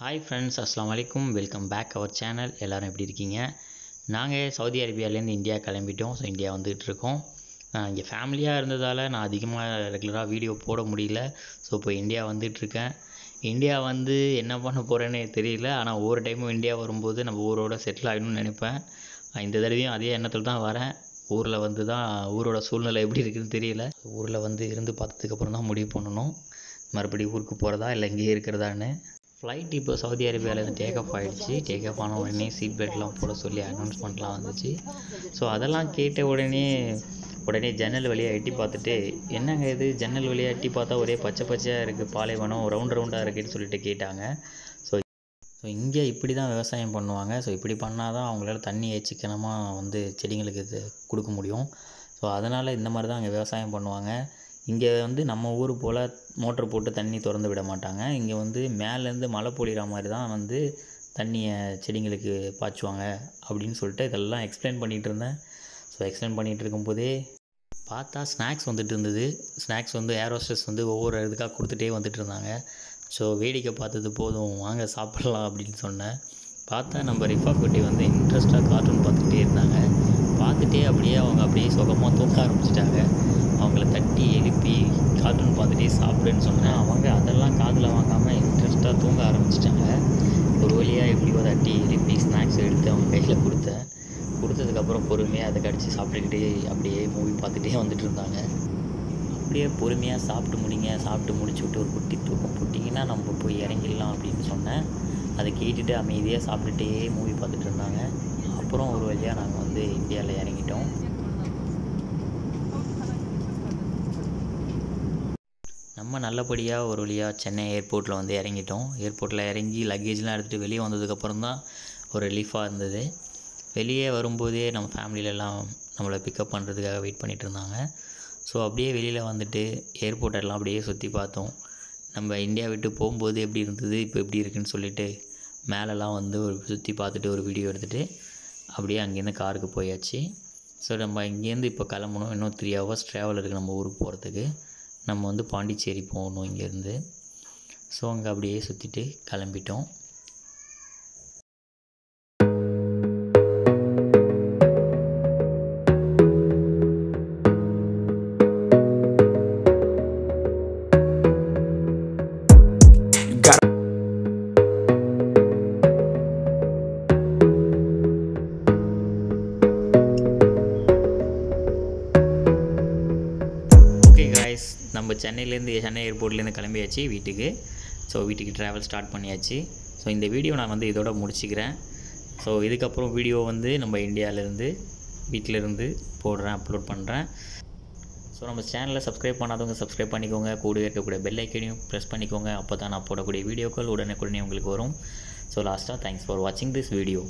Hi friends, அஸ்ஸலாமு அலைக்கும். Welcome back our channel. எல்லோரும் எப்படி இருக்கீங்க? நாங்கள் சவுதி அரேபியாவிலேருந்து இந்தியா கிளம்பிட்டோம். ஸோ இந்தியா வந்துகிட்ருக்கோம். இங்கே ஃபேமிலியாக இருந்ததால் நான் அதிகமாக ரெகுலராக வீடியோ போட முடியல. ஸோ இப்போ இந்தியா வந்துட்டுருக்கேன். இந்தியா வந்து என்ன பண்ண போகிறேன்னு தெரியல. ஆனால் ஒவ்வொரு டைமும் இந்தியா வரும்போது நம்ம ஊரோட செட்டில் ஆகணும்னு நினைப்பேன். இந்த தடவையும் அதே எண்ணத்தில் தான் வரேன். ஊரில் வந்து தான் ஊரோட சூழ்நிலை எப்படி இருக்குதுன்னு தெரியல. ஊரில் வந்து இருந்து பார்த்ததுக்கப்புறம் தான் முடிவு பண்ணணும், மறுபடியும் ஊருக்கு போகிறதா இல்லை இங்கேயே இருக்கிறதான்னு. ஃப்ளைட் இப்போ சவுதி அரேபியாவிலேருந்து டேக் ஆஃப் ஆகிடுச்சு. டேக் ஆஃப் ஆன உடனே சீட் பெல்ட்லாம் போட சொல்லி அனௌன்ஸ்மெண்ட்லாம் வந்துச்சு. ஸோ அதெல்லாம் கேட்ட உடனே ஜன்னல் வழியாக எட்டி பார்த்துட்டு, என்னங்க இது ஜன்னல் வழியாக எட்டி பார்த்தா ஒரே பச்சை பச்சையாக இருக்குது, பாலைவனம் ரவுண்டாக இருக்குதுன்னு சொல்லிட்டு கேட்டாங்க. ஸோ இங்கே இப்படி தான் விவசாயம் பண்ணுவாங்க. ஸோ இப்படி பண்ணால் தான் அவங்களால தண்ணியை சிக்கனமாக வந்து செடிங்களுக்கு இது கொடுக்க முடியும். ஸோ அதனால் இந்த மாதிரி தான் அங்கே விவசாயம் பண்ணுவாங்க. இங்கே வந்து நம்ம ஊர் போல் மோட்ரு போட்டு தண்ணி திறந்து விட மாட்டாங்க. இங்கே வந்து மேலேருந்து மழை பொழிகிற மாதிரி தான் வந்து தண்ணியை செடிங்களுக்கு பாய்ச்சுவாங்க அப்படின்னு சொல்லிட்டு இதெல்லாம் எக்ஸ்பிளைன் பண்ணிகிட்டு இருந்தேன். ஸோ எக்ஸ்பிளைன் பண்ணிகிட்டு இருக்கும்போதே பார்த்தா ஸ்நாக்ஸ் வந்துட்டு இருந்தது. ஸ்நாக்ஸ் வந்து ஏர் ஹோஸ்டஸ் வந்து ஒவ்வொரு இதுக்காக கொடுத்துட்டே வந்துட்டு இருந்தாங்க. ஸோ வேடிக்கை பார்த்தது போதும், வாங்க சாப்பிட்லாம் அப்படின்னு சொன்னேன். பார்த்தா நம்ம ரிஃபா குட்டி வந்து இன்ட்ரெஸ்ட்டாக கார்ட்டூன் பார்த்துக்கிட்டே இருந்தாங்க. பார்த்துட்டே அப்படியே சுகமாக தூங்க ஆரம்பிச்சிட்டாங்க. அவங்கள தட்டி எழுப்பி கார்ட்டூன் பார்த்துட்டே சாப்பிடுன்னு சொன்னேன். அவங்க அதெல்லாம் காதில் வாங்காமல் இன்ட்ரெஸ்ட்டாக தூங்க ஆரம்பிச்சிட்டாங்க. ஒரு வழியாக எப்படியோ தட்டி எழுப்பி ஸ்நாக்ஸ் எடுத்து அவங்க கையில் கொடுத்ததுக்கப்புறம் பொறுமையாக அதை கடிச்சு சாப்பிட்டுக்கிட்டே அப்படியே மூவி பார்த்துட்டே வந்துட்டு இருந்தாங்க. அப்படியே பொறுமையாக சாப்பிட்டு முடிச்சு விட்டு ஒரு குட்டி தூக்கம் போட்டிங்கன்னா நம்ம போய் இறங்கிடலாம் அப்படின்னு சொன்னேன். அதை கேட்டுட்டு அமைதியாக சாப்பிட்டுட்டே மூவி பார்த்துட்டு இருந்தாங்க. அப்புறம் ஒரு வழியாக நாங்கள் வந்து இந்தியாவில் இறங்கிட்டோம். நம்ம நல்லபடியாக ஒரு வழியாக சென்னை ஏர்போர்ட்டில் வந்து இறங்கிட்டோம். ஏர்போர்ட்டில் இறங்கி லக்கேஜ்லாம் எடுத்துகிட்டு வெளியே வந்ததுக்கப்புறம் தான் ஒரு ரிலீஃபாக இருந்தது. வெளியே வரும்போதே நம்ம ஃபேமிலியிலலாம் நம்மளை பிக்கப் பண்ணுறதுக்காக வெயிட் பண்ணிகிட்டு இருந்தாங்க. ஸோ அப்படியே வெளியில் வந்துட்டு ஏர்போர்ட்டெல்லாம் அப்படியே சுற்றி பார்த்தோம். நம்ம இந்தியா விட்டு போகும்போது எப்படி இருந்தது, இப்போ எப்படி இருக்குதுன்னு சொல்லிட்டு மேலெலாம் வந்து ஒரு சுற்றி பார்த்துட்டு ஒரு வீடியோ எடுத்துகிட்டு அப்படியே அங்கேருந்து காருக்கு போயாச்சு. ஸோ நம்ம இங்கேருந்து இப்போ கிளம்பணும். இன்னும் 3 hours ட்ராவல் இருக்குது நம்ம ஊருக்கு போகிறதுக்கு. நம்ம வந்து பாண்டிச்சேரி போகணும் இங்கேருந்து. ஸோ அங்கே அப்படியே சுற்றிட்டு கிளம்பிட்டோம். நம்ம சென்னை ஏர்போர்ட்லேருந்து கிளம்பியாச்சு வீட்டுக்கு. ஸோ வீட்டுக்கு ட்ராவல் ஸ்டார்ட் பண்ணியாச்சு. ஸோ இந்த வீடியோ நான் வந்து இதோட முடிச்சுக்கிறேன். ஸோ இதுக்கப்புறம் வீடியோ வந்து நம்ம இந்தியாவிலேருந்து வீட்டிலேருந்து அப்லோட் பண்ணுறேன். ஸோ நம்ம சேனலை சப்ஸ்கிரைப் பண்ணாதவங்க சப்ஸ்கிரைப் பண்ணிக்கோங்க. கூடவே இருக்கக்கூடிய பெல் ஐக்கனையும் ப்ரெஸ் பண்ணிக்கோங்க. அப்போ தான் நான் போடக்கூடிய வீடியோக்கள் உடனே உங்களுக்கு வரும். ஸோ லாஸ்ட்டாக தேங்க்ஸ் ஃபார் வாட்சிங் திஸ் வீடியோ.